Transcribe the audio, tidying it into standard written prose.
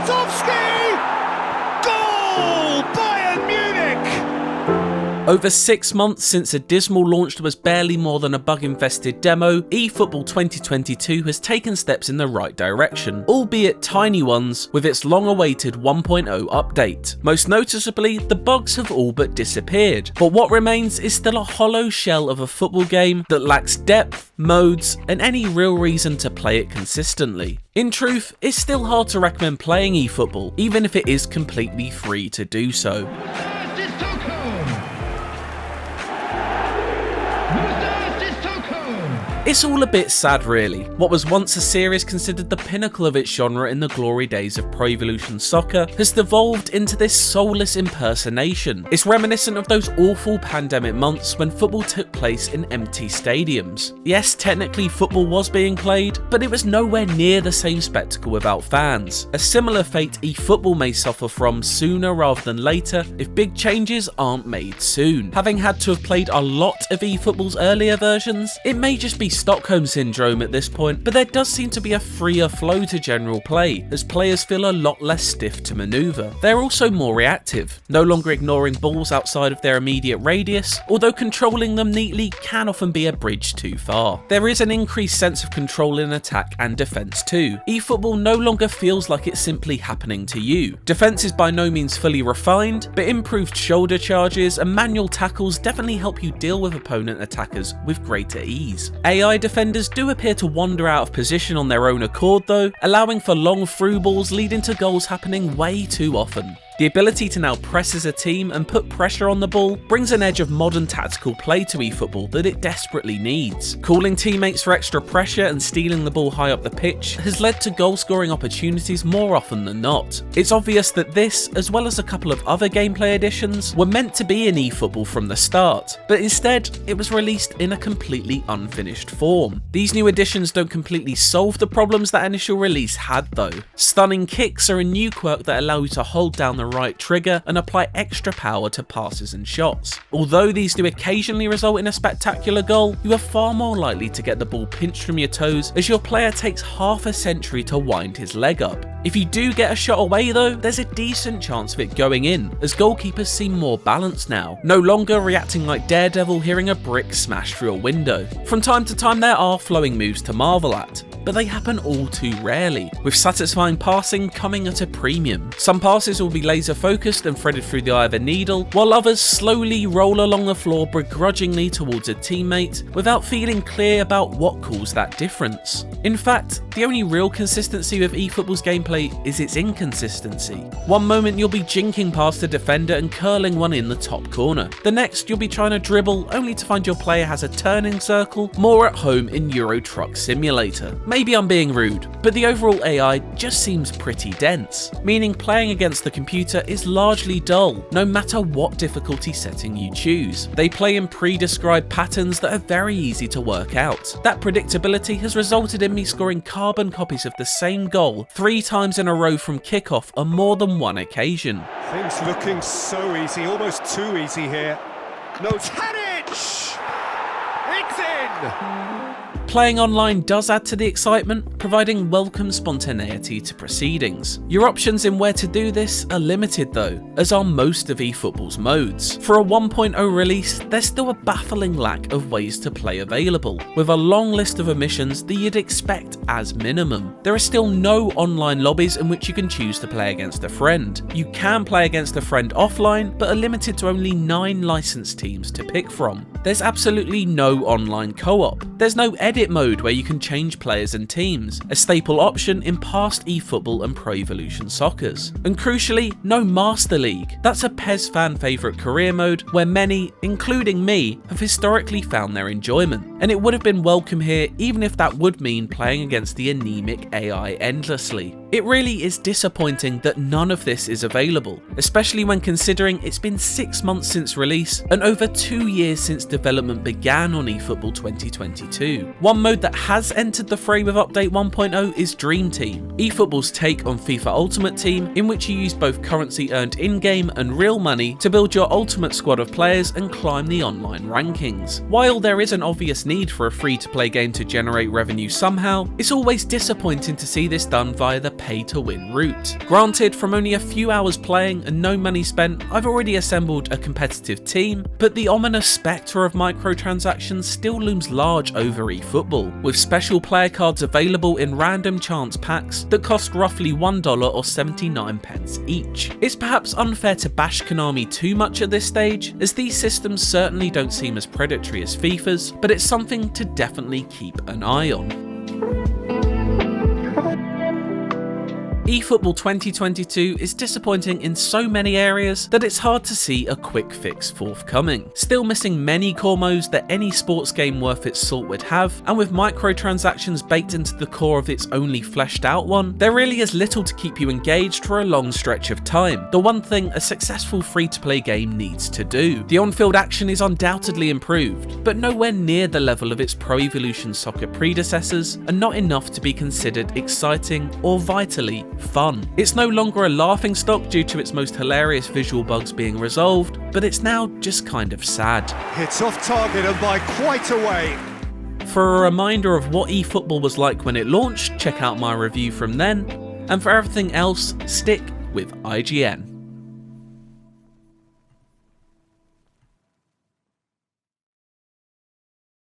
Goal! Bayern Munich! Over 6 months since a dismal launch that was barely more than a bug-infested demo, eFootball 2022 has taken steps in the right direction, albeit tiny ones, with its long-awaited 1.0 update. Most noticeably, the bugs have all but disappeared, but what remains is still a hollow shell of a football game that lacks depth, modes, and any real reason to play it consistently. In truth, it's still hard to recommend playing eFootball, even if it is completely free to do so. It's all a bit sad really. What was once a series considered the pinnacle of its genre in the glory days of Pro Evolution Soccer has devolved into this soulless impersonation. It's reminiscent of those awful pandemic months when football took place in empty stadiums. Yes, technically football was being played, but it was nowhere near the same spectacle without fans. A similar fate eFootball may suffer from sooner rather than later if big changes aren't made soon. Having had to have played a lot of eFootball's earlier versions, it may just be Stockholm Syndrome at this point, but there does seem to be a freer flow to general play, as players feel a lot less stiff to manoeuvre. They're also more reactive, no longer ignoring balls outside of their immediate radius, although controlling them neatly can often be a bridge too far. There is an increased sense of control in attack and defence too. eFootball no longer feels like it's simply happening to you. Defence is by no means fully refined, but improved shoulder charges and manual tackles definitely help you deal with opponent attackers with greater ease. AI defenders do appear to wander out of position on their own accord though, allowing for long through balls leading to goals happening way too often. The ability to now press as a team and put pressure on the ball brings an edge of modern tactical play to eFootball that it desperately needs. Calling teammates for extra pressure and stealing the ball high up the pitch has led to goal scoring opportunities more often than not. It's obvious that this, as well as a couple of other gameplay additions, were meant to be in eFootball from the start, but instead it was released in a completely unfinished form. These new additions don't completely solve the problems that initial release had though. Stunning kicks are a new quirk that allow you to hold down the right trigger and apply extra power to passes and shots. Although these do occasionally result in a spectacular goal, you are far more likely to get the ball pinched from your toes as your player takes half a century to wind his leg up. If you do get a shot away though, there's a decent chance of it going in, as goalkeepers seem more balanced now, no longer reacting like Daredevil hearing a brick smash through a window. From time to time there are flowing moves to marvel at, but they happen all too rarely, with satisfying passing coming at a premium. Some passes will be laser focused and threaded through the eye of a needle, while others slowly roll along the floor begrudgingly towards a teammate without feeling clear about what caused that difference. In fact, the only real consistency with eFootball's gameplay is its inconsistency. One moment you'll be jinking past a defender and curling one in the top corner. The next you'll be trying to dribble only to find your player has a turning circle more at home in Euro Truck Simulator. Maybe I'm being rude, but the overall AI just seems pretty dense, meaning playing against the computer is largely dull, no matter what difficulty setting you choose. They play in pre-described patterns that are very easy to work out. That predictability has resulted in me scoring carbon copies of the same goal 3 times in a row from kickoff on more than one occasion. Things looking so easy, almost too easy here. No, Tadic! It's in! Playing online does add to the excitement, providing welcome spontaneity to proceedings. Your options in where to do this are limited though, as are most of eFootball's modes. For a 1.0 release, there's still a baffling lack of ways to play available, with a long list of omissions that you'd expect as minimum. There are still no online lobbies in which you can choose to play against a friend. You can play against a friend offline, but are limited to only 9 licensed teams to pick from. There's absolutely no online co-op. There's no edit mode where you can change players and teams, a staple option in past eFootball and Pro Evolution Soccers. And crucially, no Master League. That's a PES fan favourite career mode where many, including me, have historically found their enjoyment. And it would have been welcome here even if that would mean playing against the anemic AI endlessly. It really is disappointing that none of this is available, especially when considering it's been 6 months since release and over 2 years since development began on eFootball 2022. One mode that has entered the fray with Update 1.0 is Dream Team, eFootball's take on FIFA Ultimate Team, in which you use both currency earned in-game and real money to build your ultimate squad of players and climb the online rankings. While there is an obvious need for a free-to-play game to generate revenue somehow, it's always disappointing to see this done via the pay-to-win route. Granted, from only a few hours playing and no money spent, I've already assembled a competitive team, but the ominous spectre of microtransactions still looms large over eFootball, with special player cards available in random chance packs that cost roughly $1 or 79 pence each. It's perhaps unfair to bash Konami too much at this stage, as these systems certainly don't seem as predatory as FIFA's, but it's something to definitely keep an eye on. eFootball 2022 is disappointing in so many areas that it's hard to see a quick fix forthcoming. Still missing many core modes that any sports game worth its salt would have, and with microtransactions baked into the core of its only fleshed out one, there really is little to keep you engaged for a long stretch of time, the one thing a successful free-to-play game needs to do. The on-field action is undoubtedly improved, but nowhere near the level of its Pro Evolution Soccer predecessors, and not enough to be considered exciting or vitally fun. It's no longer a laughingstock due to its most hilarious visual bugs being resolved, but it's now just kind of sad. It's off target and by quite a way. For a reminder of what eFootball was like when it launched, check out my review from then, and for everything else, stick with IGN.